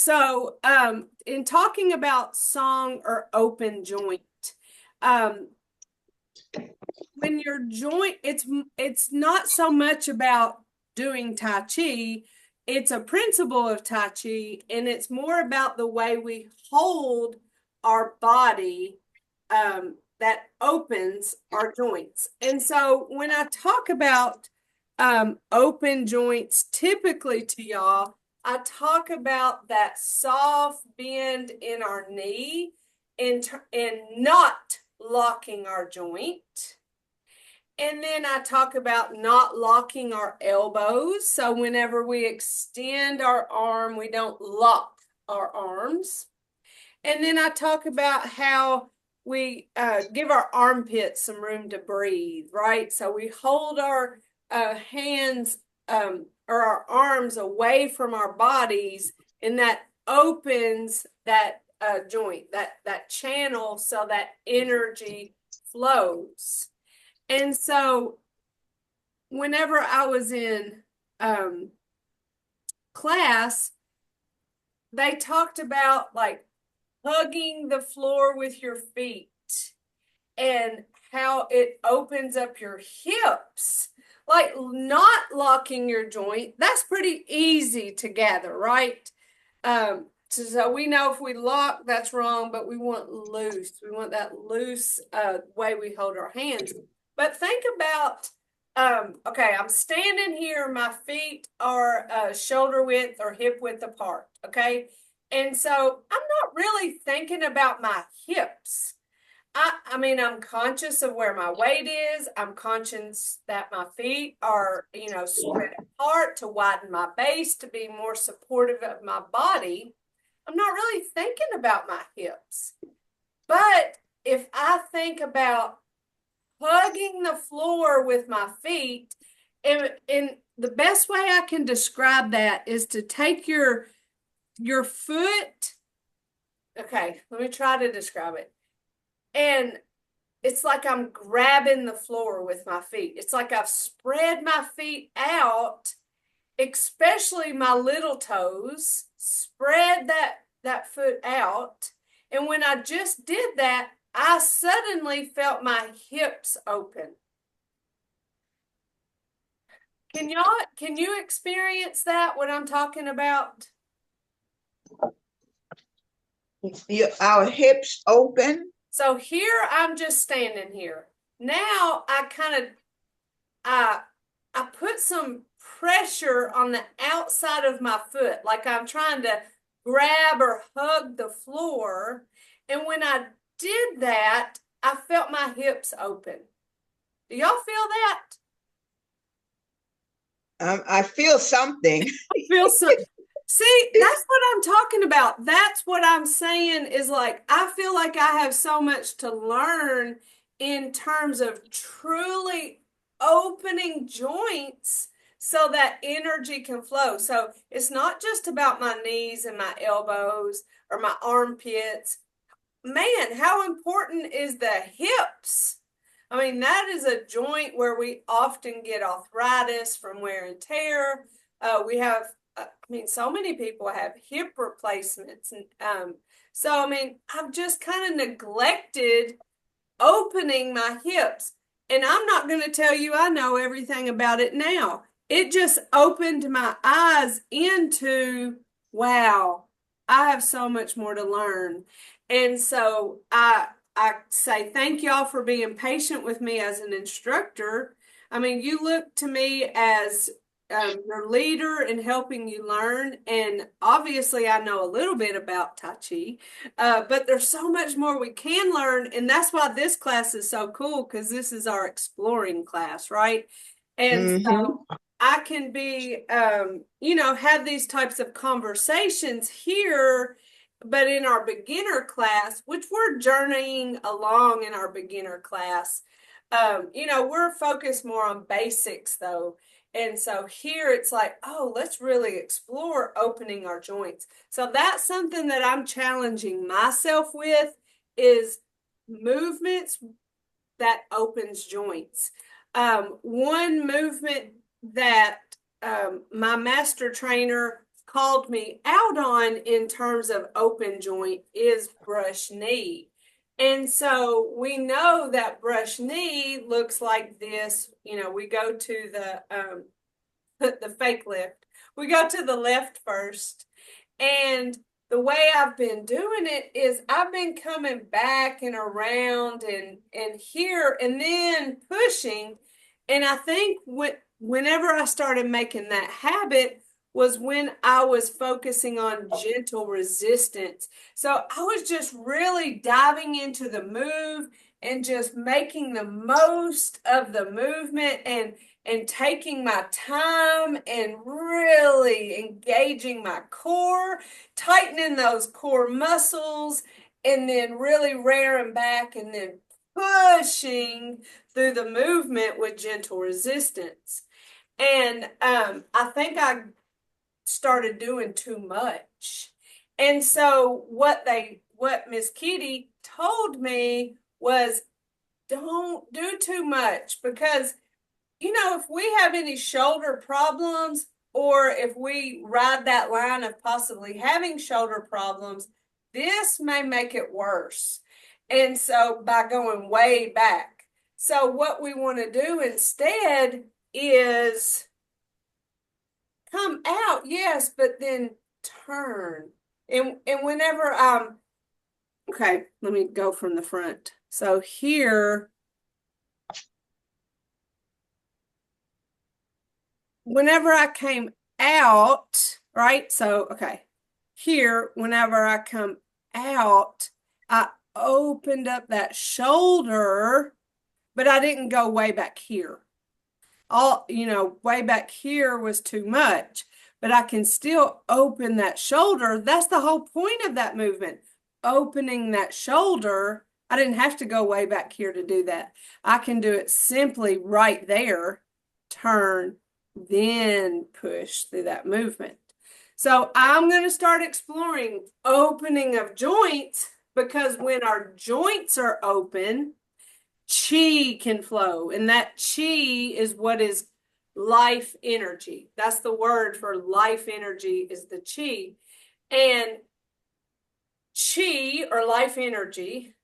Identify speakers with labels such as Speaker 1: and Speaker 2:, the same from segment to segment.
Speaker 1: So, in talking about song or open joint, um, when your joint, it's not so much about doing Tai Chi. It's a principle of Tai Chi, and it's more about the way we hold our body, that opens our joints. And so, when I talk about open joints, typically to y'all, I talk about that soft bend in our knee and not locking our joint. And then I talk about not locking our elbows. So whenever we extend our arm, we don't lock our arms. And then I talk about how we give our armpits some room to breathe, right? So we hold our hands or our arms away from our bodies, and that opens that joint, that channel, so that energy flows. And so whenever I was in class, they talked about like hugging the floor with your feet and how it opens up your hips. Like not locking your joint, that's pretty easy to gather, right? So we know if we lock, that's wrong, but we want loose. We want that loose way we hold our hands. But think about, okay, I'm standing here, my feet are shoulder width or hip width apart, okay? And so I'm not really thinking about my hips. I mean, I'm conscious of where my weight is. I'm conscious that my feet are, spread apart to widen my base to be more supportive of my body. I'm not really thinking about my hips. But if I think about hugging the floor with my feet, and the best way I can describe that is to take your foot. Okay, let me try to describe it. And it's like I'm grabbing the floor with my feet. It's like I've spread my feet out, especially my little toes, spread that foot out. And when I just did that, I suddenly felt my hips open. Can you experience that, what I'm talking about?
Speaker 2: Our hips open.
Speaker 1: So here I'm just standing here. Now I put some pressure on the outside of my foot, like I'm trying to grab or hug the floor. And when I did that, I felt my hips open. Do y'all feel that?
Speaker 2: I feel something.
Speaker 1: I feel some. See, that's what I'm talking about. That's what I'm saying is like, I feel like I have so much to learn in terms of truly opening joints so that energy can flow. So it's not just about my knees and my elbows or my armpits. Man, how important is the hips? I mean, that is a joint where we often get arthritis from wear and tear. We have, I mean, so many people have hip replacements. And so, I mean, I've just kind of neglected opening my hips. And I'm not going to tell you I know everything about it now. It just opened my eyes into, wow, I have so much more to learn. And so I say thank y'all for being patient with me as an instructor. I mean, you look to me as your leader in helping you learn, and obviously I know a little bit about Tai Chi, but there's so much more we can learn, and that's why this class is so cool because this is our exploring class, right? And
Speaker 2: Mm-hmm.
Speaker 1: so I can be, have these types of conversations here, but in our beginner class, which we're journeying along in our beginner class, we're focused more on basics though. And so here it's like, oh, let's really explore opening our joints. So that's something that I'm challenging myself with is movements that opens joints. One movement that my master trainer called me out on in terms of open joint is brush knee. And so we know that brush knee looks like this. You know, we go to the fake lift. We go to the left first. And the way I've been doing it is I've been coming back and around and here and then pushing. And I think whenever I started making that habit was when I was focusing on gentle resistance. So I was just really diving into the move and just making the most of the movement and taking my time and really engaging my core, tightening those core muscles, and then really rearing back and then pushing through the movement with gentle resistance. And I think I started doing too much. And so what Miss Kitty told me was don't do too much because if we have any shoulder problems or if we ride that line of possibly having shoulder problems, this may make it worse. And so by going way back. So what we want to do instead is come out, yes, but then turn. And whenever okay, let me go from the front. So here, whenever I came out, right? So, okay, here, whenever I come out, I opened up that shoulder, but I didn't go way back here. Way back here was too much, but I can still open that shoulder. That's the whole point of that movement, opening that shoulder. I didn't have to go way back here to do that. I can do it simply right there, turn, then push through that movement. So I'm going to start exploring opening of joints because when our joints are open, chi can flow. And that chi is what is life energy. That's the word for life energy is the chi. And chi or life energy,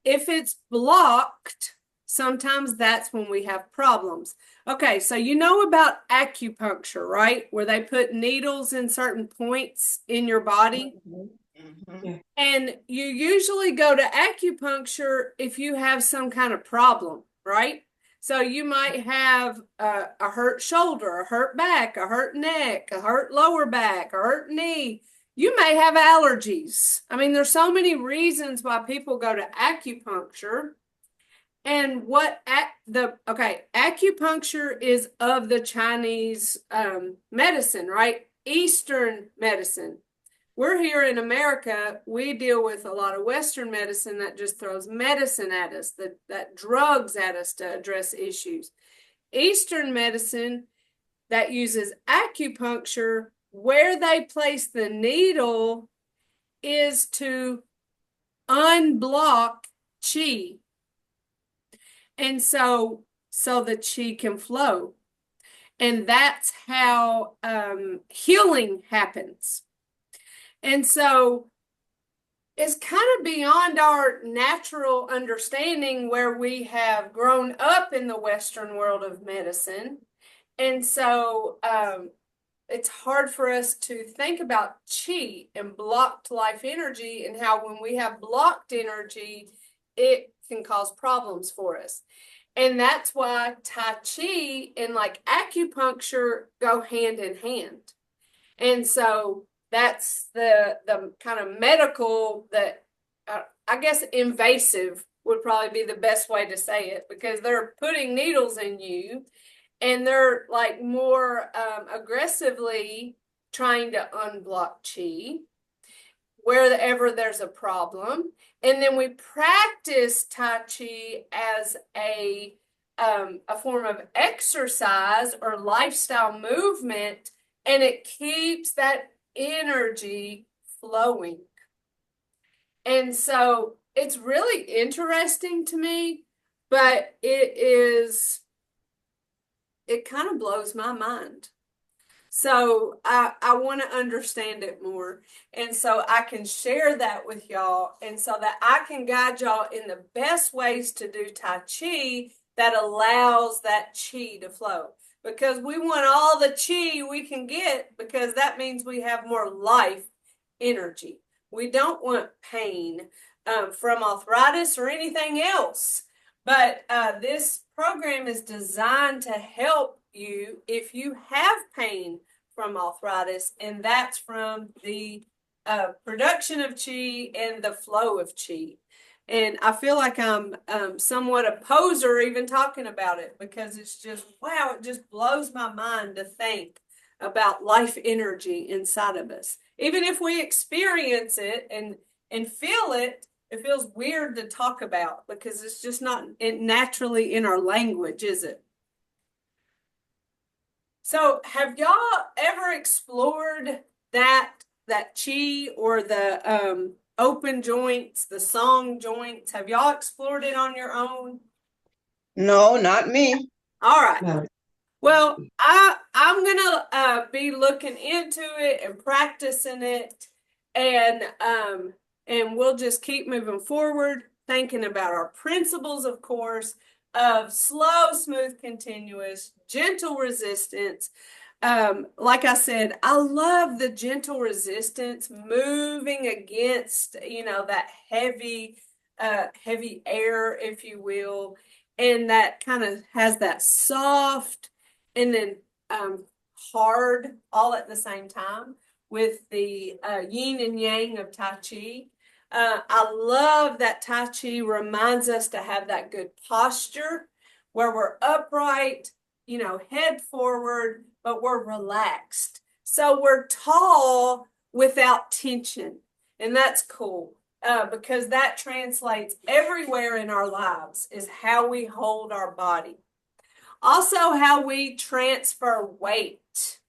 Speaker 1: if it's blocked, sometimes that's when we have problems. Okay, so you know about acupuncture, right? Where they put needles in certain points in your body.
Speaker 2: Mhm.
Speaker 1: And you usually go to acupuncture if you have some kind of problem, right? So you might have a hurt shoulder, a hurt back, a hurt neck, a hurt lower back, a hurt knee. You may have allergies. I mean, there's so many reasons why people go to acupuncture. And acupuncture is of the Chinese medicine, right? Eastern medicine. We're here in America, we deal with a lot of Western medicine that just throws medicine at us, that drugs at us to address issues. Eastern medicine that uses acupuncture, where they place the needle is to unblock chi. And so the chi can flow. And that's how healing happens. And so it's kind of beyond our natural understanding where we have grown up in the Western world of medicine. And so it's hard for us to think about chi and blocked life energy and how when we have blocked energy, it can cause problems for us. And that's why Tai Chi and like acupuncture go hand in hand. And so that's the kind of medical that I guess invasive would probably be the best way to say it because they're putting needles in you and they're like more aggressively trying to unblock chi wherever there's a problem. And then we practice Tai Chi as a form of exercise or lifestyle movement, and it keeps that energy flowing. And so it's really interesting to me but it kind of blows my mind. So I want to understand it more. And so I can share that with y'all. And so that I can guide y'all in the best ways to do Tai Chi that allows that chi to flow. Because we want all the chi we can get, because that means we have more life energy. We don't want pain from arthritis or anything else. But this program is designed to help you if you have pain from arthritis, and that's from the production of chi and the flow of chi. And I feel like I'm somewhat a poser even talking about it, because it's just, wow, it just blows my mind to think about life energy inside of us. Even if we experience it and feel it, it feels weird to talk about because it's just not naturally in our language, is it? So, have y'all ever explored that chi or the open joints, the song joints? Have y'all explored it on your own?
Speaker 2: No, not me.
Speaker 1: All right.
Speaker 3: No.
Speaker 1: Well, I'm gonna be looking into it and practicing it, and we'll just keep moving forward, thinking about our principles, of course, of slow, smooth, continuous, gentle resistance. Like I said, I love the gentle resistance, moving against, that heavy air, if you will, and that kind of has that soft and then hard all at the same time with the yin and yang of Tai Chi. I love that Tai Chi reminds us to have that good posture where we're upright, head forward, but we're relaxed. So we're tall without tension. And that's cool because that translates everywhere in our lives is how we hold our body. Also, how we transfer weight.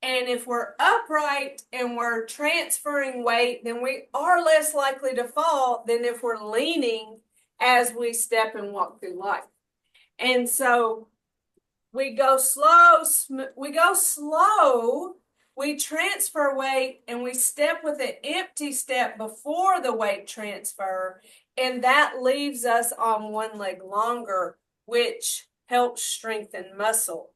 Speaker 1: And if we're upright and we're transferring weight, then we are less likely to fall than if we're leaning as we step and walk through life. And so we go slow, we transfer weight, and we step with an empty step before the weight transfer, and that leaves us on one leg longer, which helps strengthen muscle.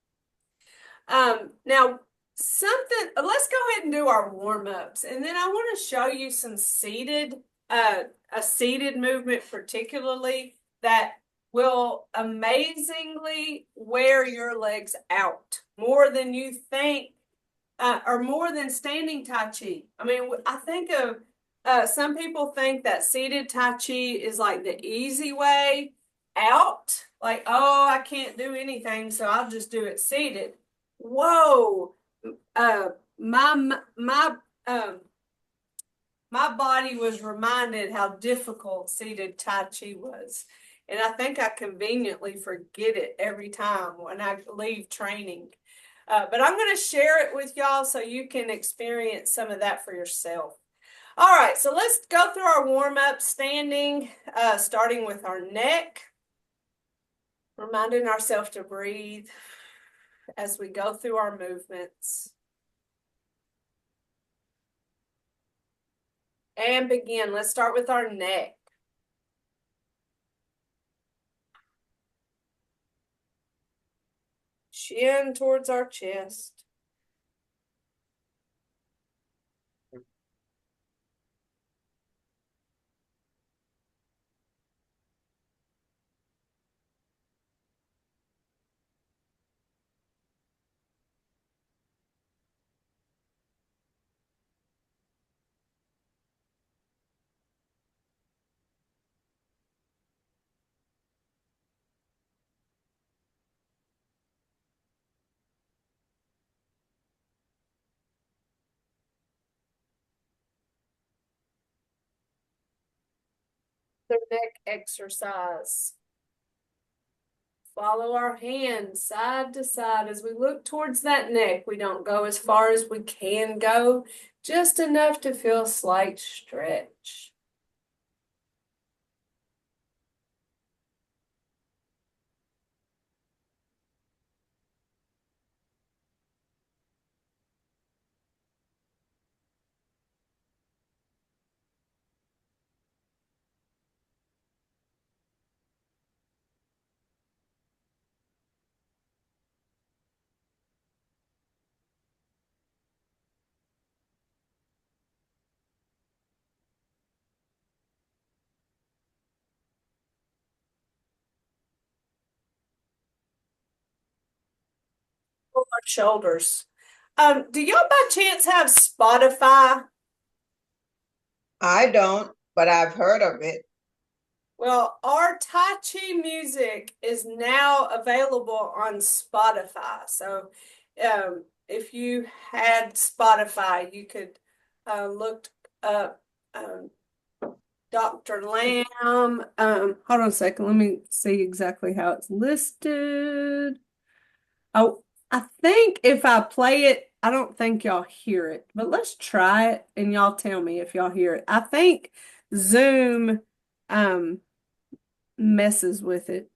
Speaker 1: Now, let's go ahead and do our warm-ups, and then I want to show you some a seated movement particularly that will amazingly wear your legs out more than you think, or more than standing Tai Chi. I mean, I think of some people think that seated Tai Chi is like the easy way out. Like, oh, I can't do anything, so I'll just do it seated. Whoa, my body was reminded how difficult seated Tai Chi was. And I think I conveniently forget it every time when I leave training. But I'm going to share it with y'all so you can experience some of that for yourself. All right, so let's go through our warm-up standing, starting with our neck. Reminding ourselves to breathe as we go through our movements. And begin. Let's start with our neck. Chin towards our chest. The neck exercise. Follow our hands side to side as we look towards that neck. We don't go as far as we can go, just enough to feel a slight stretch. shoulders. Do y'all by chance have Spotify?
Speaker 2: I don't, but I've heard of it.
Speaker 1: Well, our Tai Chi music is now available on Spotify. So, if you had Spotify, you could look up Dr. Lamb. Hold on a second. Let me see exactly how it's listed. Oh, I think if I play it, I don't think y'all hear it, but let's try it and y'all tell me if y'all hear it. I think Zoom um messes with it.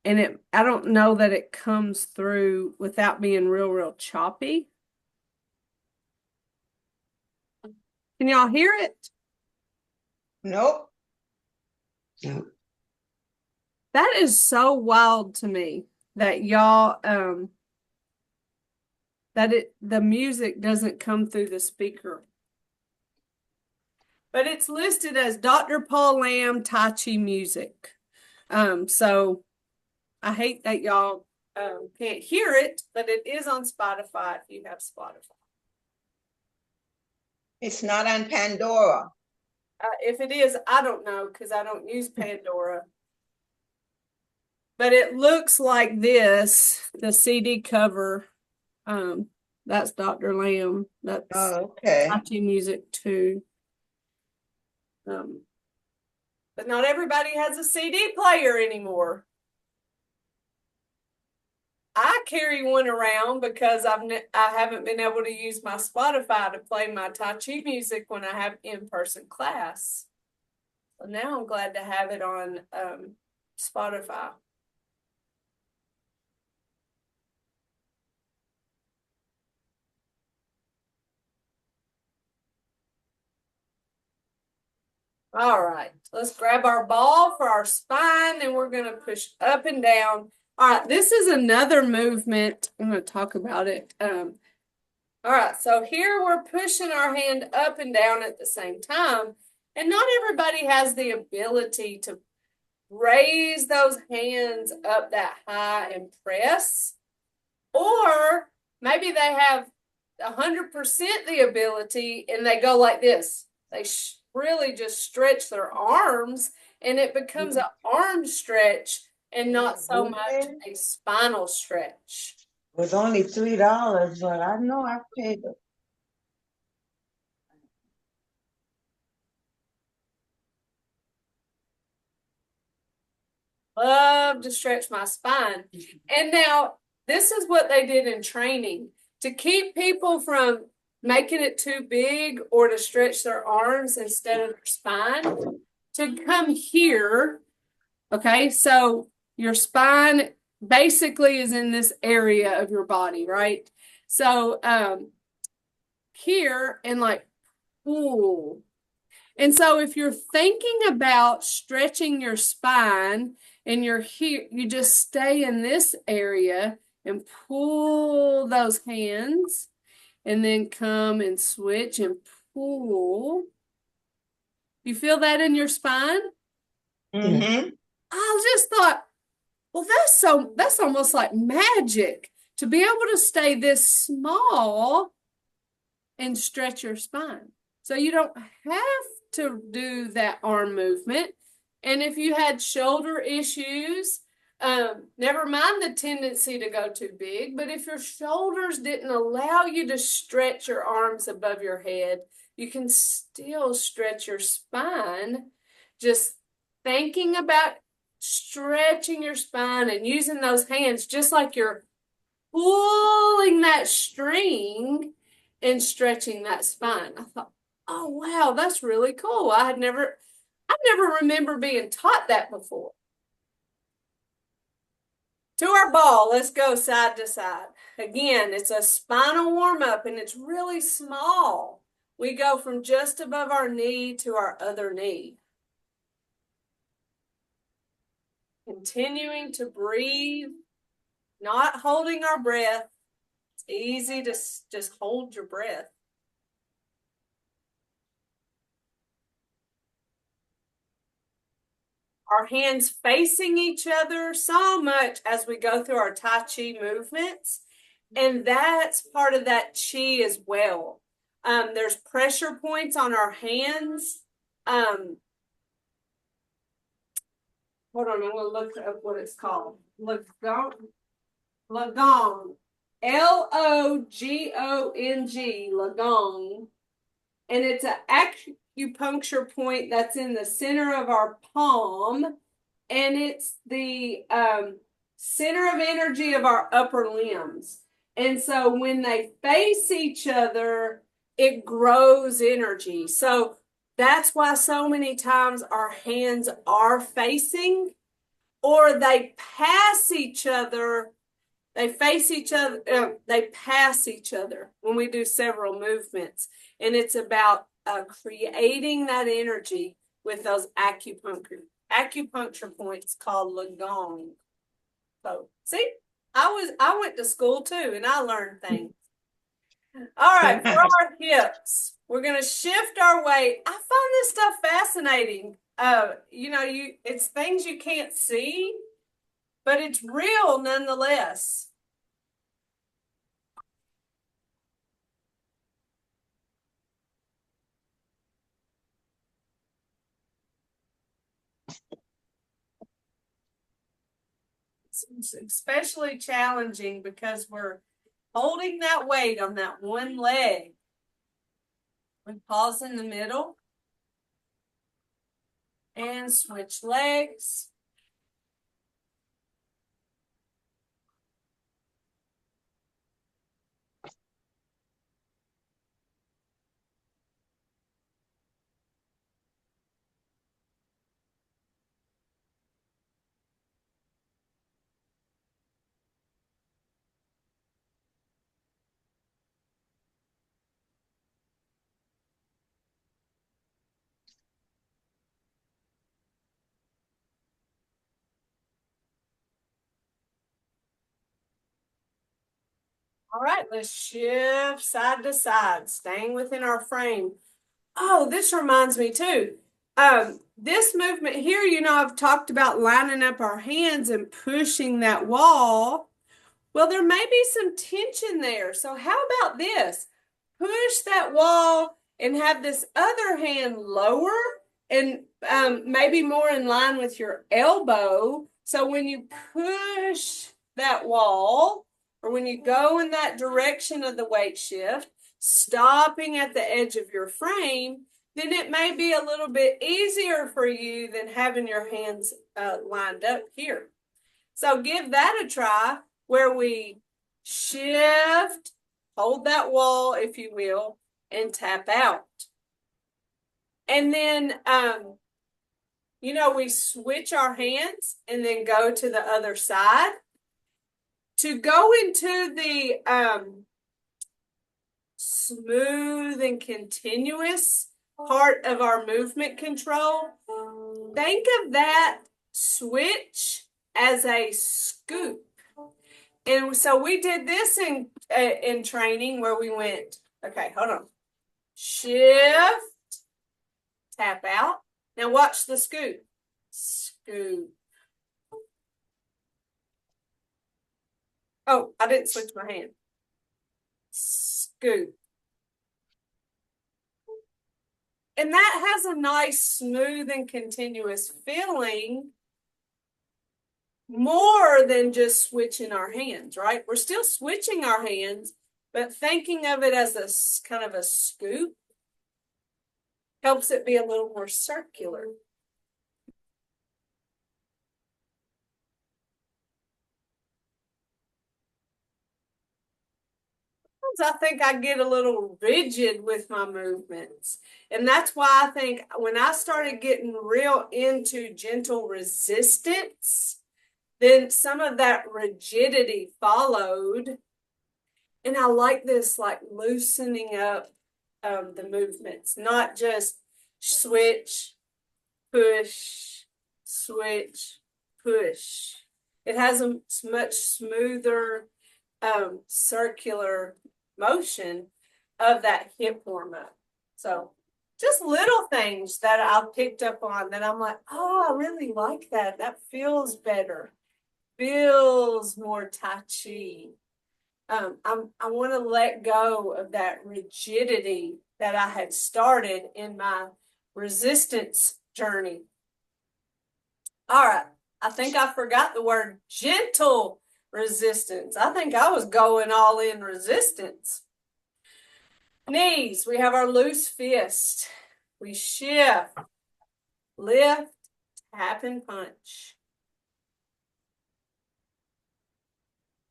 Speaker 1: And I don't know that it comes through without being real choppy. Can y'all hear it?
Speaker 2: Nope.
Speaker 1: That is so wild to me that y'all the music doesn't come through the speaker. But it's listed as Dr. Paul Lamb Tai Chi music. So I hate that y'all can't hear it, but it is on Spotify if you have Spotify.
Speaker 2: It's not on Pandora.
Speaker 1: If it is, I don't know because I don't use Pandora. But it looks like this, the CD cover. That's Dr. Lamb. That's
Speaker 2: Oh, okay.
Speaker 1: Tai Chi music too. But not everybody has a CD player anymore. I carry one around because I haven't been able to use my Spotify to play my Tai Chi music when I have in-person class. So now I'm glad to have it on Spotify. All right, let's grab our ball for our spine and we're going to push up and down. All right, this is another movement. I'm going to talk about it. All right, so here we're pushing our hand up and down at the same time. And not everybody has the ability to raise those hands up that high and press. Or maybe they have 100% the ability and they go like this. They really just stretch their arms and it becomes an arm stretch and not so much a spinal stretch.
Speaker 2: It was only $3, but I know I paid it.
Speaker 1: Love to stretch my spine. And now this is what they did in training to keep people from making it too big or to stretch their arms instead of their spine to come here. Okay, so your spine basically is in this area of your body, right? So here and like pull. And so if you're thinking about stretching your spine and you're here, you just stay in this area and pull those hands and then come and switch and pull. You feel that in your spine?
Speaker 2: Mm-hmm.
Speaker 1: I just thought, well, that's almost like magic to be able to stay this small and stretch your spine. So you don't have to do that arm movement. And if you had shoulder issues, never mind the tendency to go too big, but if your shoulders didn't allow you to stretch your arms above your head, you can still stretch your spine. Just thinking about stretching your spine and using those hands just like you're pulling that string and stretching that spine. I thought, oh wow, that's really cool. I never remember being taught that before. To our ball, let's go side to side. Again, it's a spinal warm-up and it's really small. We go from just above our knee to our other knee. Continuing to breathe, not holding our breath. It's easy to just hold your breath. our hands facing each other so much as we go through our Tai Chi movements. And that's part of that chi as well. There's pressure points on our hands. Hold on, I'm going to look up what it's called. Lagong. Lagong. Logong. Lagong. And it's an acupuncture point that's in the center of our palm. And it's the center of energy of our upper limbs. And so when they face each other, it grows energy. So that's why so many times our hands are facing, or they pass each other. They face each other, they pass each other when we do several movements. And it's about creating that energy with those acupuncture points called Lagong. So, see, I went to school too, and I learned things. All right, for our hips, we're gonna shift our weight. I find this stuff fascinating. It's things you can't see, but it's real nonetheless. It's especially challenging because we're holding that weight on that one leg. We pause in the middle and switch legs. All right, let's shift side to side, staying within our frame. Oh, this reminds me too. This movement here, I've talked about lining up our hands and pushing that wall. Well, there may be some tension there. So how about this? Push that wall and have this other hand lower and maybe more in line with your elbow. So when you push that wall, or when you go in that direction of the weight shift, stopping at the edge of your frame, then it may be a little bit easier for you than having your hands lined up here. So give that a try, where we shift, hold that wall, if you will, and tap out. And then, we switch our hands and then go to the other side. To go into the smooth and continuous part of our movement control, think of that switch as a scoop. And so we did this in training, where we went, okay, hold on. Shift, tap out. Now watch the scoop. Scoop. Oh, I didn't switch my hand. Scoop. And that has a nice, smooth, and continuous feeling, more than just switching our hands, right? We're still switching our hands, but thinking of it as a kind of a scoop helps it be a little more circular. I think I get a little rigid with my movements. And that's why I think when I started getting real into gentle resistance, then some of that rigidity followed. And I like this, like loosening up the movements, not just switch, push, switch, push. It has a much smoother circular motion of that hip warm up. So just little things that I picked up on that I'm like, oh, I really like that. That feels better, feels more Tai Chi. I want to let go of that rigidity that I had started in my resistance journey. All right. I think I forgot the word gentle resistance. I think I was going all in resistance. Knees, we have our loose fist. We shift, lift, tap, and punch.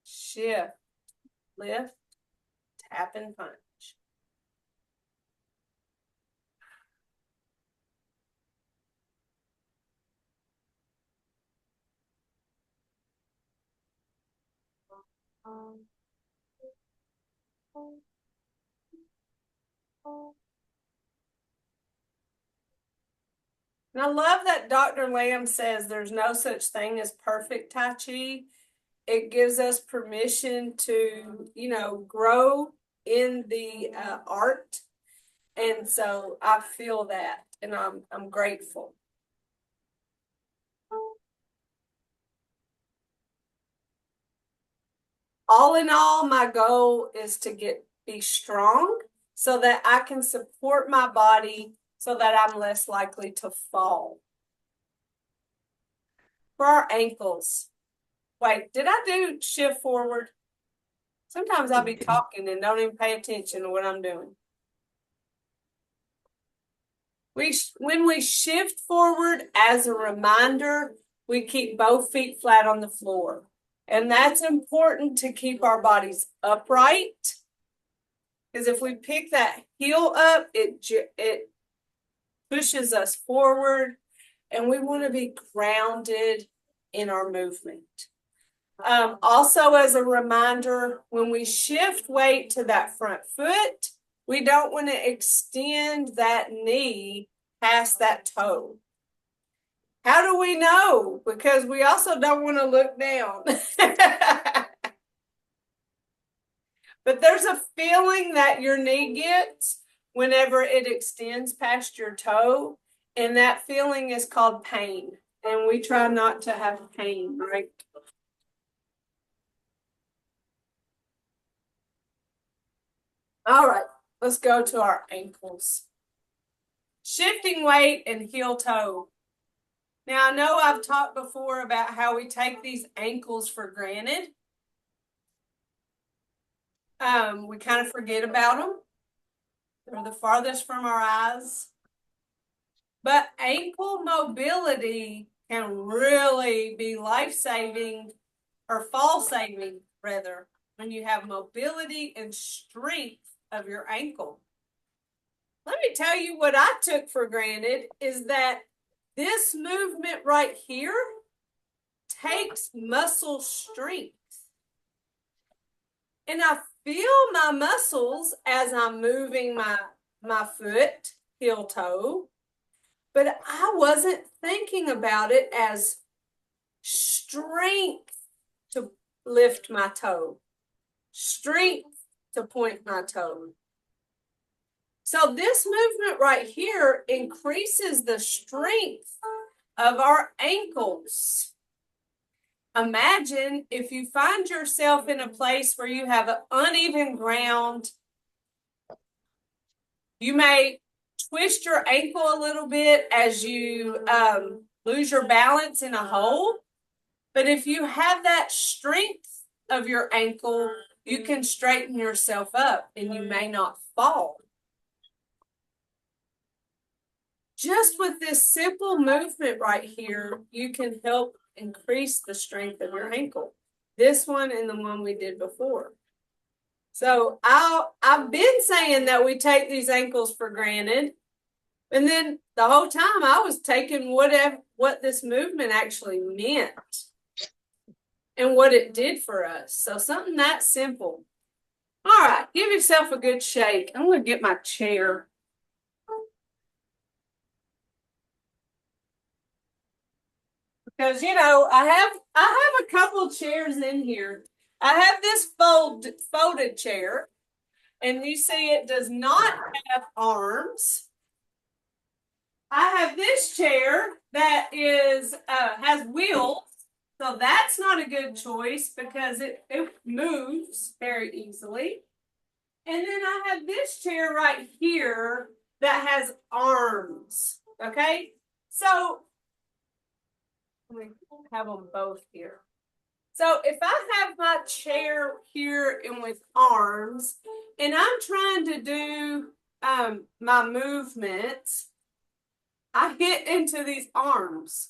Speaker 1: Shift, lift, tap, and punch. And I love that Dr. Lamb says there's no such thing as perfect Tai Chi. It gives us permission to, grow in the art. And so I feel that, and I'm grateful. All in all, my goal is to be strong so that I can support my body so that I'm less likely to fall. For our ankles, wait, did I do shift forward? Sometimes I'll be talking and don't even pay attention to what I'm doing. When we shift forward, as a reminder, we keep both feet flat on the floor. And that's important to keep our bodies upright. Because if we pick that heel up, it pushes us forward. And we want to be grounded in our movement. Also, as a reminder, when we shift weight to that front foot, we don't want to extend that knee past that toe. How do we know? Because we also don't want to look down. But there's a feeling that your knee gets whenever it extends past your toe, and that feeling is called pain. And we try not to have pain, right? All right, let's go to our ankles. Shifting weight and heel toe. Now, I know I've talked before about how we take these ankles for granted. We kind of forget about them. They're the farthest from our eyes. But ankle mobility can really be life-saving or fall-saving, rather, when you have mobility and strength of your ankle. Let me tell you what I took for granted is that this movement right here takes muscle strength. And I feel my muscles as I'm moving my foot, heel toe, but I wasn't thinking about it as strength to lift my toe, strength to point my toe. So this movement right here increases the strength of our ankles. Imagine if you find yourself in a place where you have an uneven ground, you may twist your ankle a little bit as you lose your balance in a hole. But if you have that strength of your ankle, you can straighten yourself up and you may not fall. Just with this simple movement right here, you can help increase the strength of your ankle. This one and the one we did before. So I've been saying that we take these ankles for granted. And then the whole time I was taking what this movement actually meant and what it did for us. So something that simple. All right, give yourself a good shake. I'm going to get my chair. Because I have a couple chairs in here. I have this folded chair, and you see it does not have arms. I have this chair that is has wheels, so that's not a good choice because it moves very easily. And then I have this chair right here that has arms. Okay, so let me have them both here. So if I have my chair here and with arms, and I'm trying to do my movements, I get into these arms.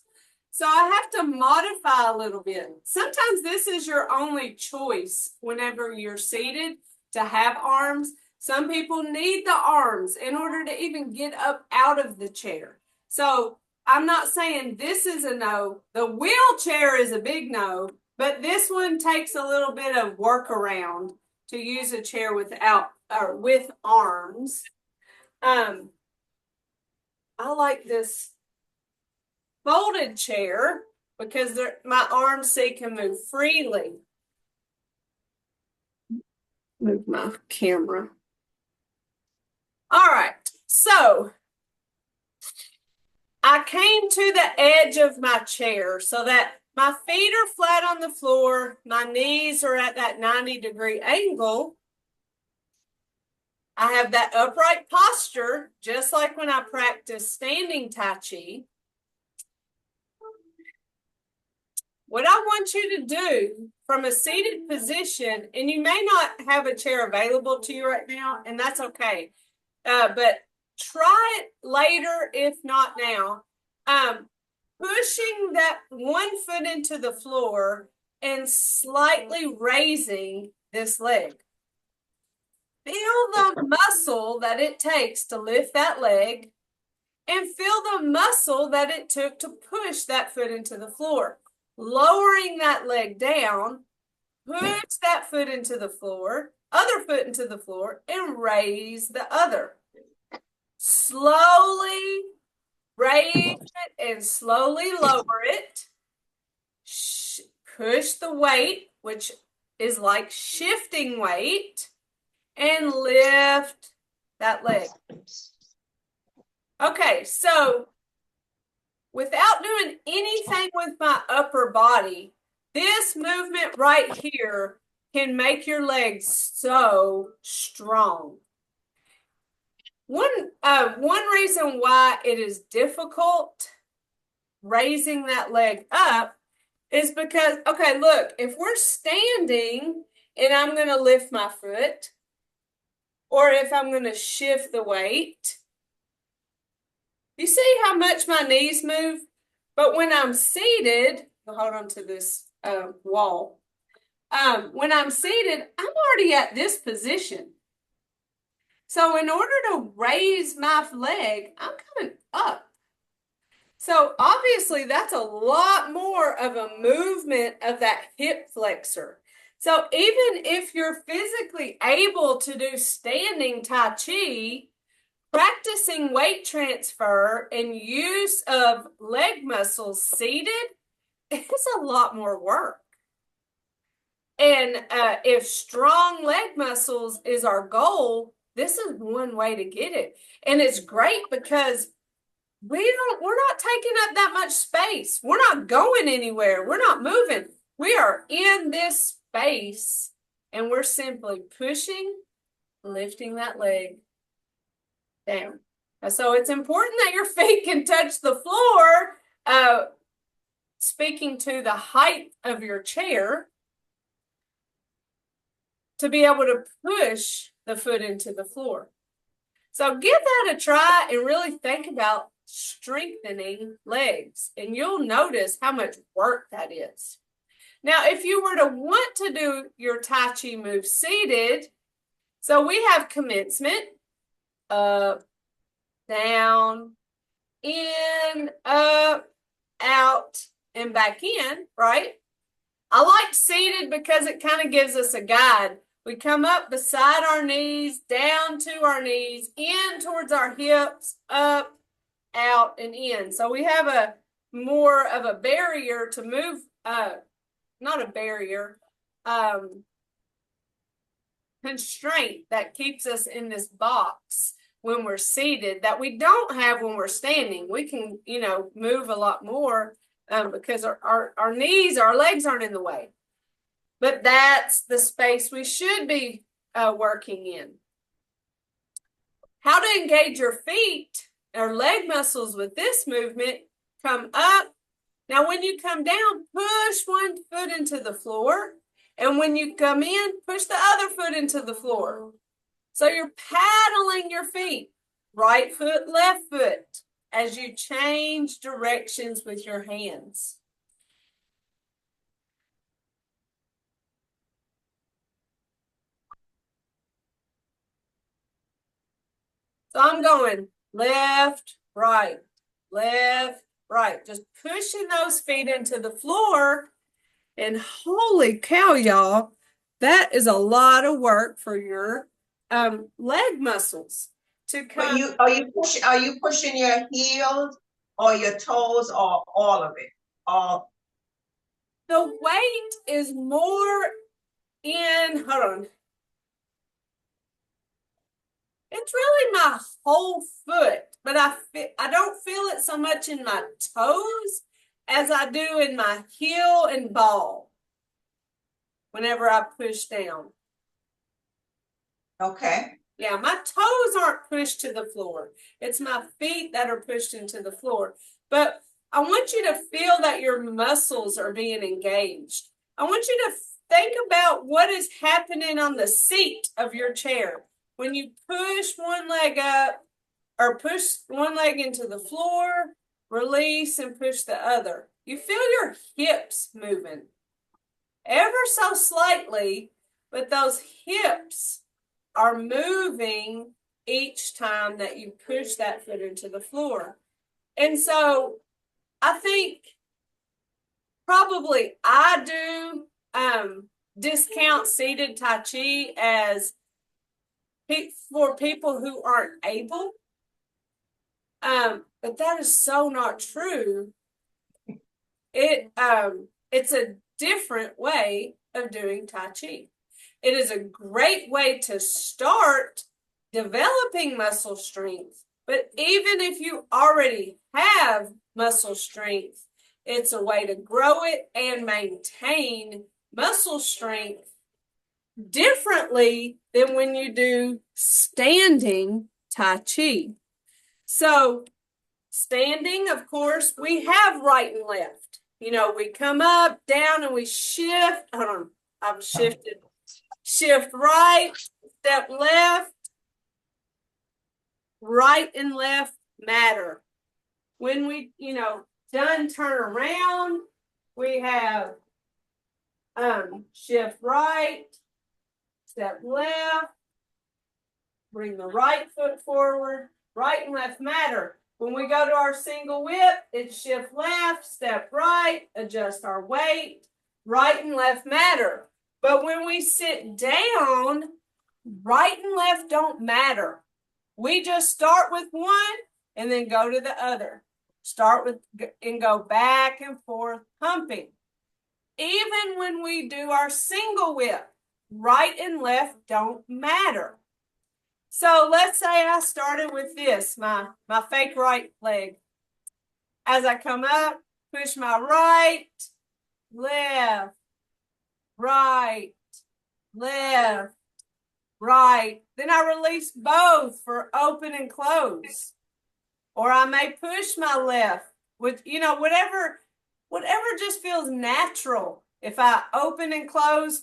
Speaker 1: So I have to modify a little bit. Sometimes this is your only choice whenever you're seated to have arms. Some people need the arms in order to even get up out of the chair. So I'm not saying this is a no. The wheelchair is a big no, but this one takes a little bit of workaround to use a chair without or with arms. I like this folded chair because my arms so can move freely. Move my camera. All right, so I came to the edge of my chair so that my feet are flat on the floor, my knees are at that 90-degree angle. I have that upright posture, just like when I practice standing Tai Chi. What I want you to do from a seated position, and you may not have a chair available to you right now, and that's okay, but try it later if not now. Pushing that one foot into the floor and slightly raising this leg. Feel the muscle that it takes to lift that leg and feel the muscle that it took to push that foot into the floor. Lowering that leg down, push that foot into the floor, other foot into the floor, and raise the other. Slowly raise it and slowly lower it. Push the weight, which is like shifting weight, and lift that leg. Okay, so without doing anything with my upper body, this movement right here can make your legs so strong. One reason why it is difficult raising that leg up is because, okay, look, if we're standing and I'm going to lift my foot, or if I'm going to shift the weight, you see how much my knees move? But when I'm seated, hold on to this wall. When I'm seated, I'm already at this position. So in order to raise my leg, I'm coming up. So obviously that's a lot more of a movement of that hip flexor. So even if you're physically able to do standing Tai Chi, practicing weight transfer and use of leg muscles seated is a lot more work. And if strong leg muscles is our goal, this is one way to get it. And it's great because we're not taking up that much space. We're not going anywhere. We're not moving. We are in this space and we're simply pushing, lifting that leg down. So it's important that your feet can touch the floor, speaking to the height of your chair, to be able to push the foot into the floor. So give that a try and really think about strengthening legs, and you'll notice how much work that is. Now, if you were to want to do your Tai Chi move seated, so we have commencement, up, down, in, up, out, and back in, right? I like seated because it kind of gives us a guide. We come up beside our knees, down to our knees, in towards our hips, up, out, and in. So we have a more of a barrier to move, not a barrier, constraint that keeps us in this box when we're seated that we don't have when we're standing. We can, move a lot more because our knees, our legs aren't in the way. But that's the space we should be working in. How to engage your feet or leg muscles with this movement: come up. Now, when you come down, push one foot into the floor. And when you come in, push the other foot into the floor. So you're paddling your feet, right foot, left foot, as you change directions with your hands. So I'm going left, right, just pushing those feet into the floor. And holy cow, y'all, that is a lot of work for your leg muscles to
Speaker 2: But
Speaker 1: come.
Speaker 2: are you pushing your heels or your toes or all of it? All
Speaker 1: The weight is more hold on. It's really my whole foot, but I don't feel it so much in my toes as I do in my heel and ball whenever I push down.
Speaker 2: okay.
Speaker 1: Yeah, my toes aren't pushed to the floor. It's my feet that are pushed into the floor. But I want you to feel that your muscles are being engaged. I want you to think about what is happening on the seat of your chair. When you push one leg up or push one leg into the floor, release and push the other. You feel your hips moving ever so slightly, but those hips are moving each time that you push that foot into the floor. And so I think probably I do discount seated Tai Chi as for people who aren't able. But that is so not true. It's a different way of doing Tai Chi. It is a great way to start developing muscle strength. But even if you already have muscle strength, it's a way to grow it and maintain muscle strength differently than when you do standing Tai Chi. So standing, of course, we have right and left. We come up, down, and we shift. Hold on, I've shifted. Shift right, step left. Right and left matter. When we, done turn around, we have shift right, step left, bring the right foot forward. Right and left matter. When we go to our single whip, it's shift left, step right, adjust our weight. Right and left matter. But when we sit down, right and left don't matter. We just start with one and then go to the other. Start with and go back and forth pumping. Even when we do our single whip, right and left don't matter. So let's say I started with this, my fake right leg. As I come up, push my right, left, right, left, right. Then I release both for open and close. Or I may push my left with, whatever just feels natural. If I open and close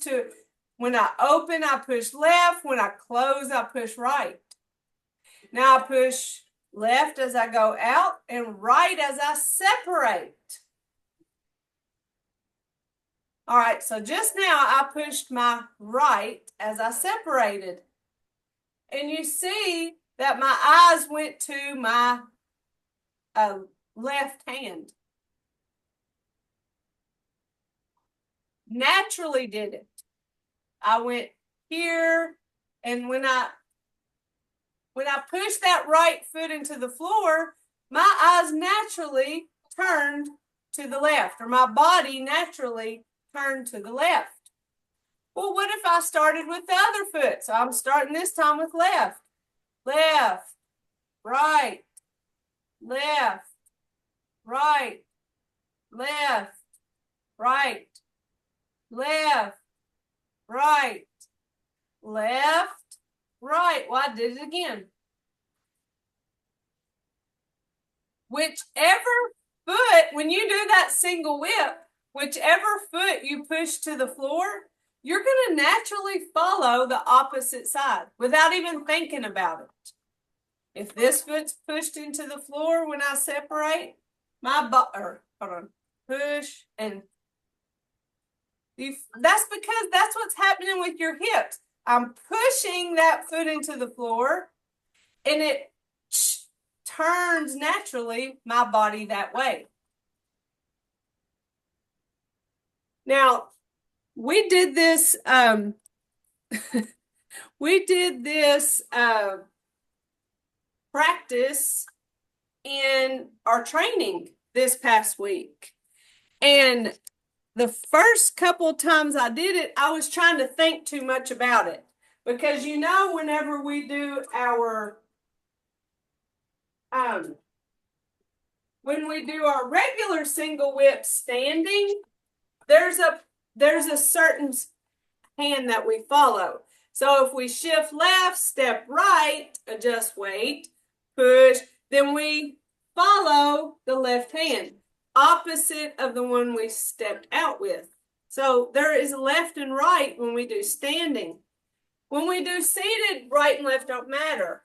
Speaker 1: when I open, I push left. When I close, I push right. Now I push left as I go out and right as I separate. All right, so just now I pushed my right as I separated. And you see that my eyes went to my left hand. Naturally did it. I went here, and when I pushed that right foot into the floor, my eyes naturally turned to the left, or my body naturally turned to the left. Well, what if I started with the other foot? So I'm starting this time with left, left, right, left, right, left, right, left, right, left, right. Well, I did it again. Whichever foot, when you do that single whip, whichever foot you push to the floor, you're going to naturally follow the opposite side without even thinking about it. If this foot's pushed into the floor when I separate, push and that's because that's what's happening with your hips. I'm pushing that foot into the floor and it turns naturally my body that way. Now, we did this practice in our training this past week. And the first couple times I did it, I was trying to think too much about it. Because whenever we do when we do our regular single whip standing, there's a certain hand that we follow. So if we shift left, step right, adjust weight, push, then we follow the left hand, opposite of the one we stepped out with. So there is left and right when we do standing. When we do seated, right and left don't matter.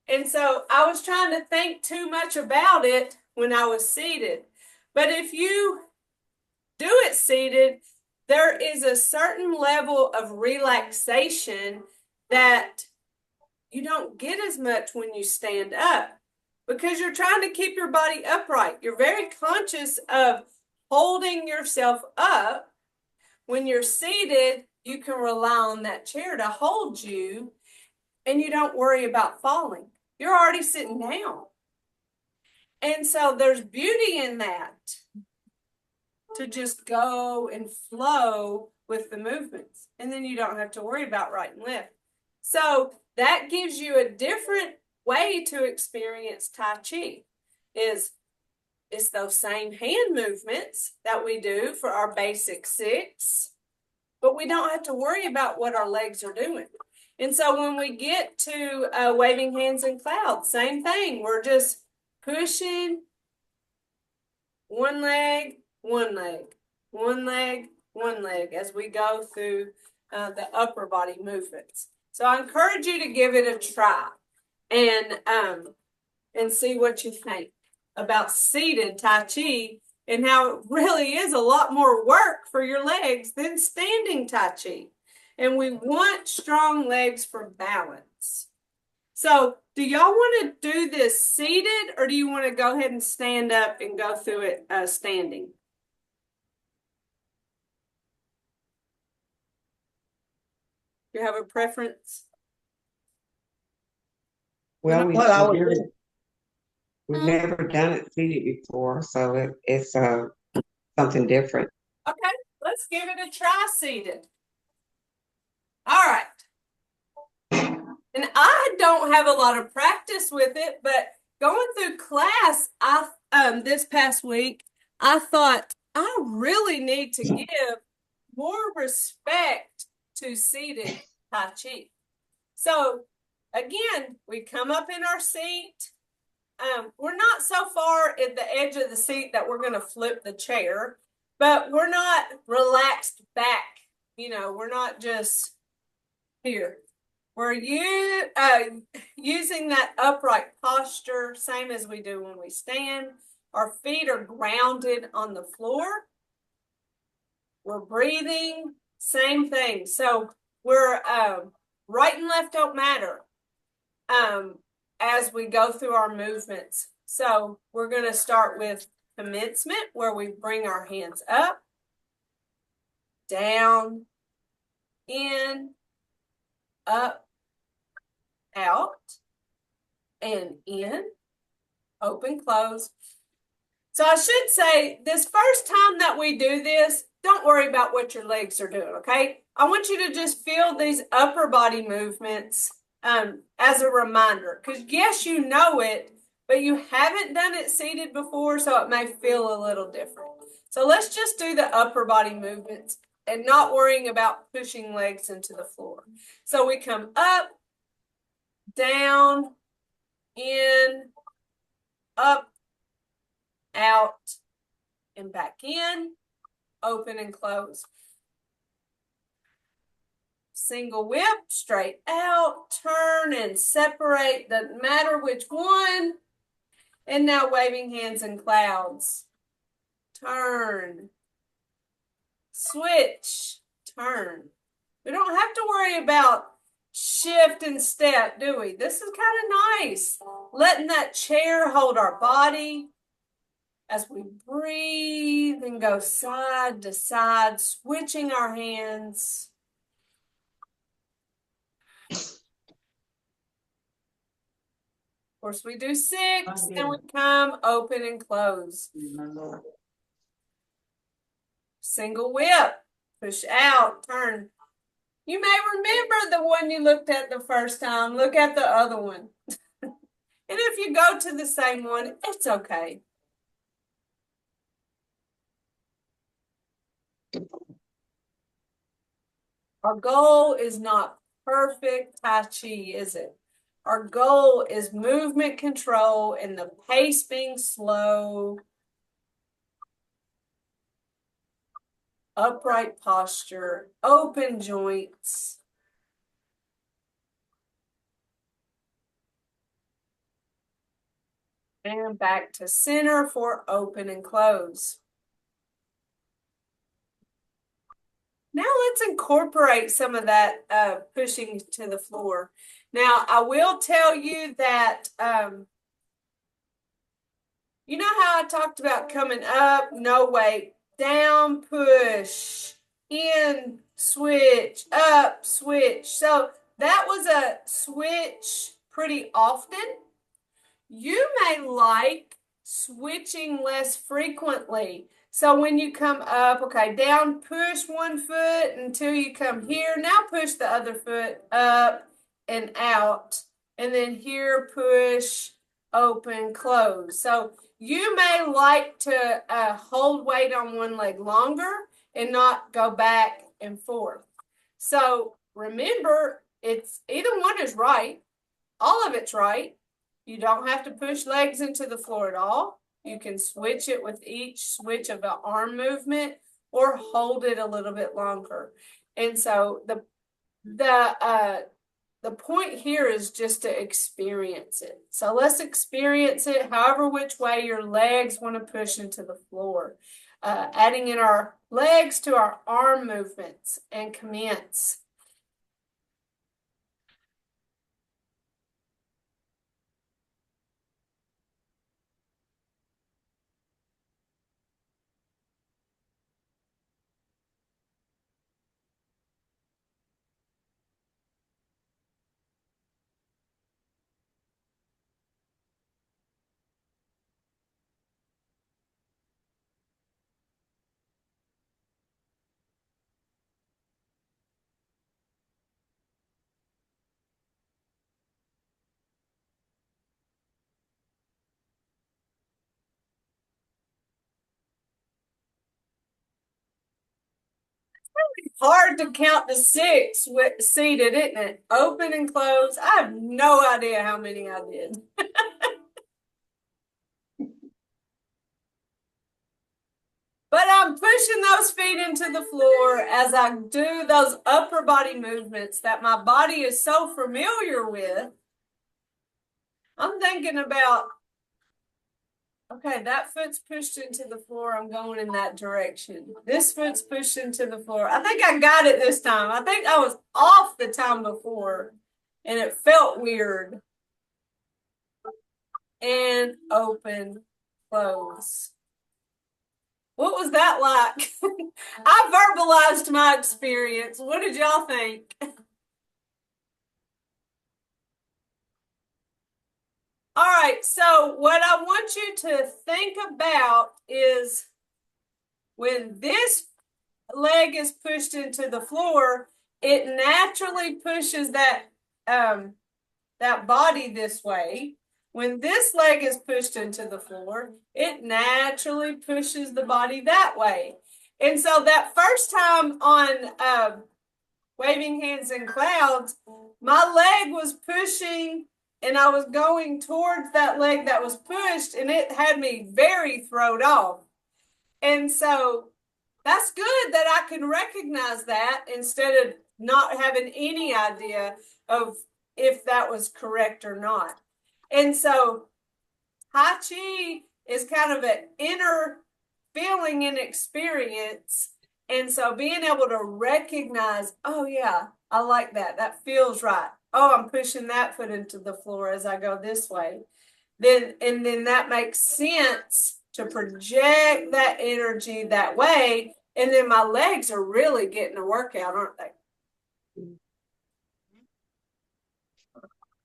Speaker 1: And so I was trying to think too much about it when I was seated. But if you do it seated, there is a certain level of relaxation that you don't get as much when you stand up because you're trying to keep your body upright. You're very conscious of holding yourself up. When you're seated, you can rely on that chair to hold you and you don't worry about falling. You're already sitting down. And so there's beauty in that, to just go and flow with the movements. And then you don't have to worry about right and left. So that gives you a different way to experience Tai Chi. It's those same hand movements that we do for our basic 6, but we don't have to worry about what our legs are doing. And so when we get to waving hands in clouds, same thing. We're just pushing one leg, one leg, one leg, one leg as we go through the upper body movements. So I encourage you to give it a try and see what you think about seated Tai Chi and how it really is a lot more work for your legs than standing Tai Chi. And we want strong legs for balance. So do y'all want to do this seated or do you want to go ahead and stand up and go through it standing? Do you have a preference?
Speaker 3: Well,
Speaker 2: Well,
Speaker 3: we've never done it seated before, so it's something different.
Speaker 1: Okay, let's give it a try seated. All right. And I don't have a lot of practice with it, but going through class, this past week, I thought I really need to give more respect to seated Tai Chi. So again, we come up in our seat. We're not so far at the edge of the seat that we're going to flip the chair, but we're not relaxed back. We're not just here. We're using that upright posture, same as we do when we stand. Our feet are grounded on the floor. We're breathing, same thing. So we're right and left don't matter as we go through our movements. So we're going to start with commencement, where we bring our hands up, down, in, up, out, and in, open, close. So I should say, this first time that we do this, don't worry about what your legs are doing, okay? I want you to just feel these upper body movements as a reminder. Because yes, you know it, but you haven't done it seated before, so it may feel a little different. So let's just do the upper body movements and not worrying about pushing legs into the floor. So we come up, down, in, up, out, and back in, open and close. Single whip, straight out, turn and separate, doesn't matter which one. And now waving hands in clouds. Turn, switch, turn. We don't have to worry about shift and step, do we? This is kind of nice. Letting that chair hold our body as we breathe and go side to side, switching our hands. Of course, we do 6, and we come open and close. Single whip, push out, turn. You may remember the one you looked at the first time. Look at the other one. And if you go to the same one, it's okay. Our goal is not perfect Tai Chi, is it? Our goal is movement control and the pace being slow, upright posture, open joints. And back to center for open and close. Now let's incorporate some of that pushing to the floor. Now, I will tell you that, you know how I talked about coming up, no weight, down, push, in, switch, up, switch. So that was a switch pretty often. You may like switching less frequently. So when you come up, okay, down, push one foot until you come here. Now push the other foot up and out. And then here, push, open, close. So you may like to hold weight on one leg longer and not go back and forth. So remember, it's either one is right. All of it's right. You don't have to push legs into the floor at all. You can switch it with each switch of an arm movement or hold it a little bit longer. And so the point here is just to experience it. So let's experience it however which way your legs want to push into the floor. Adding in our legs to our arm movements and commence. Hard to count to 6 seated, isn't it? Open and close. I have no idea how many I did. But I'm pushing those feet into the floor as I do those upper body movements that my body is so familiar with. I'm thinking about, okay, that foot's pushed into the floor. I'm going in that direction. This foot's pushed into the floor. I think I got it this time. I think I was off the time before and it felt weird. And open, close. What was that like? I verbalized my experience. What did y'all think? All right, so what I want you to think about is when this leg is pushed into the floor, it naturally pushes that that body this way, when this leg is pushed into the floor, it naturally pushes the body that way. And so that first time on waving hands in clouds, my leg was pushing and I was going towards that leg that was pushed, and it had me very thrown off. And so that's good that I can recognize that instead of not having any idea of if that was correct or not. And so Tai Chi is kind of an inner feeling and experience. And so being able to recognize, oh yeah, I like that. That feels right. Oh, I'm pushing that foot into the floor as I go this way. Then that makes sense to project that energy that way. And then my legs are really getting a workout, aren't they?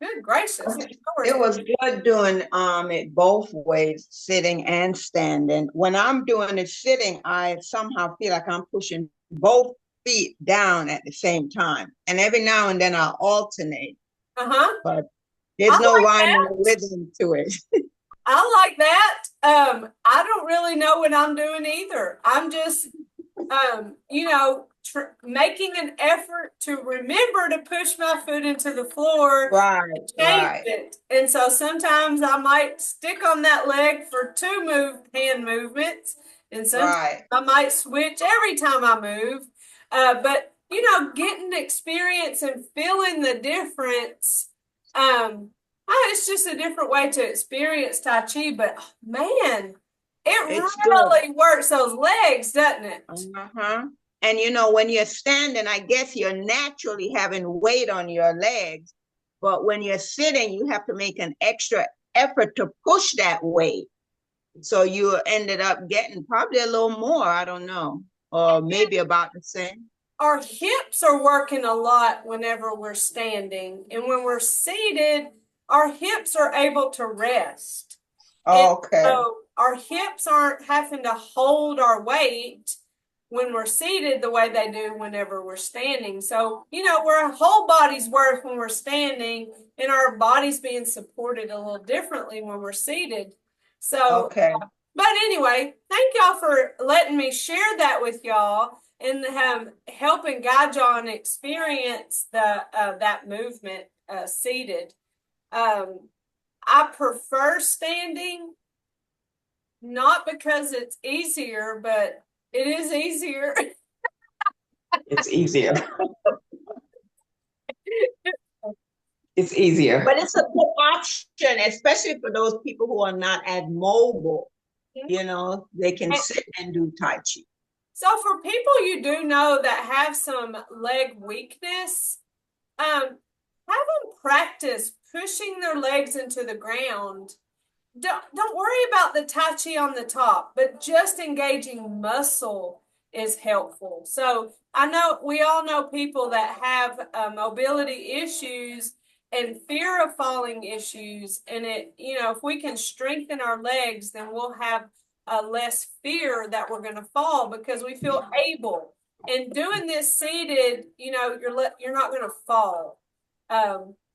Speaker 1: Good gracious.
Speaker 4: It was good doing it both ways, sitting and standing. When I'm doing it sitting, I somehow feel like I'm pushing both feet down at the same time. And every now and then I'll alternate. But there's no rhyme or rhythm to it.
Speaker 1: I like that. I don't really know what I'm doing either. I'm just making an effort to remember to push my foot into the floor and change it. And so sometimes I might stick on that leg for two hand movements, and sometimes I might switch every time I move. But getting experience and feeling the difference, it's just a different way to experience Tai Chi. But man, it's really works those legs, doesn't it?
Speaker 4: And when you're standing, I guess you're naturally having weight on your legs. But when you're sitting, you have to make an extra effort to push that weight. So you ended up getting probably a little more, I don't know, or maybe about the same.
Speaker 1: Our hips are working a lot whenever we're standing. And when we're seated, our hips are able to rest.
Speaker 4: Okay.
Speaker 1: So our hips aren't having to hold our weight when we're seated the way they do whenever we're standing. So, we're a whole body's worth when we're standing, and our body's being supported a little differently when we're seated. So, but anyway, thank y'all for letting me share that with y'all and helping guide y'all and experience that movement seated. I prefer standing, not because it's easier, but it is easier.
Speaker 3: It's easier. It's easier.
Speaker 4: But it's a good option, especially for those people who are not as mobile. They can sit and do Tai Chi.
Speaker 1: So for people you do know that have some leg weakness, have them practice pushing their legs into the ground. Don't worry about the Tai Chi on the top, but just engaging muscle is helpful. So I know we all know people that have mobility issues and fear of falling issues. And if we can strengthen our legs, then we'll have less fear that we're going to fall because we feel able. And doing this seated, you're not going to fall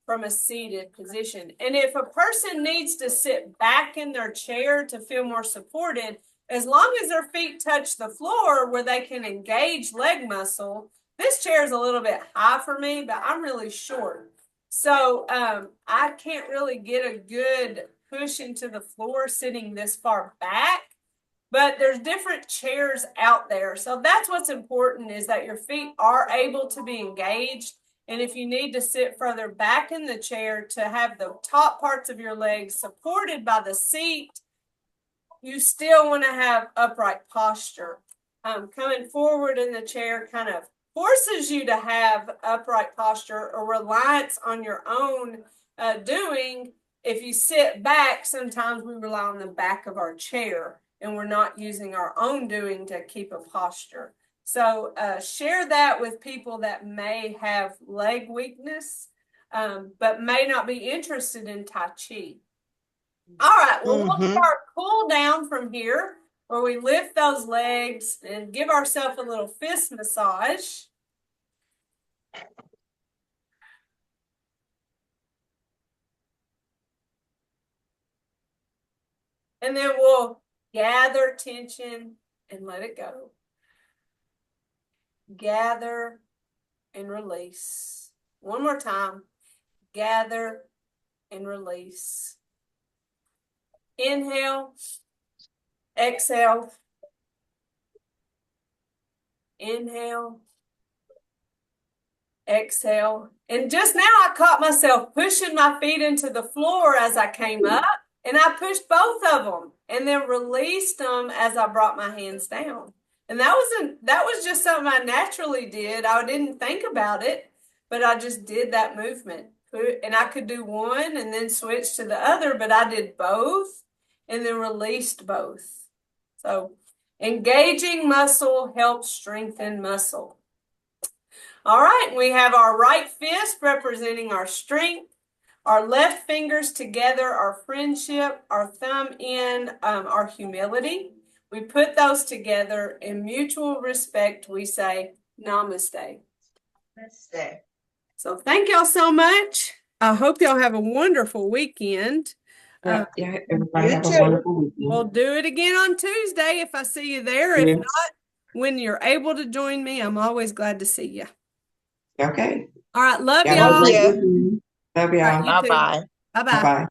Speaker 1: from a seated position. And if a person needs to sit back in their chair to feel more supported, as long as their feet touch the floor where they can engage leg muscle, this chair is a little bit high for me, but I'm really short. So I can't really get a good push into the floor sitting this far back, but there's different chairs out there. So that's what's important, is that your feet are able to be engaged. And if you need to sit further back in the chair to have the top parts of your legs supported by the seat, you still want to have upright posture. Coming forward in the chair kind of forces you to have upright posture or reliance on your own doing. If you sit back, sometimes we rely on the back of our chair and we're not using our own doing to keep a posture. So share that with people that may have leg weakness, but may not be interested in Tai Chi. All right, well, we'll start cool down from here, where we lift those legs and give ourselves a little fist massage. And then we'll gather tension and let it go. Gather and release. One more time. Gather and release. Inhale. Exhale. Inhale. Exhale. And just now I caught myself pushing my feet into the floor as I came up, and I pushed both of them and then released them as I brought my hands down. And that was just something I naturally did. I didn't think about it, but I just did that movement. And I could do one and then switch to the other, but I did both and then released both. So engaging muscle helps strengthen muscle. All right, we have our right fist representing our strength, our left fingers together, our friendship, our thumb in, our humility. We put those together in mutual respect. We say namaste.
Speaker 2: Namaste.
Speaker 1: So thank y'all so much. I hope y'all have a wonderful weekend.
Speaker 3: Yeah, everybody
Speaker 2: You
Speaker 3: have a
Speaker 2: too.
Speaker 3: wonderful weekend.
Speaker 1: We'll do it again on Tuesday if I see you there. If
Speaker 3: Yes.
Speaker 1: not, when you're able to join me, I'm always glad to see you.
Speaker 3: Okay.
Speaker 1: All right, love
Speaker 3: Y'all have a
Speaker 1: y'all.
Speaker 3: great
Speaker 4: Yeah.
Speaker 3: weekend. Love y'all.
Speaker 1: All right, you too.
Speaker 4: Bye-bye.
Speaker 1: Bye-bye.
Speaker 3: Bye-bye.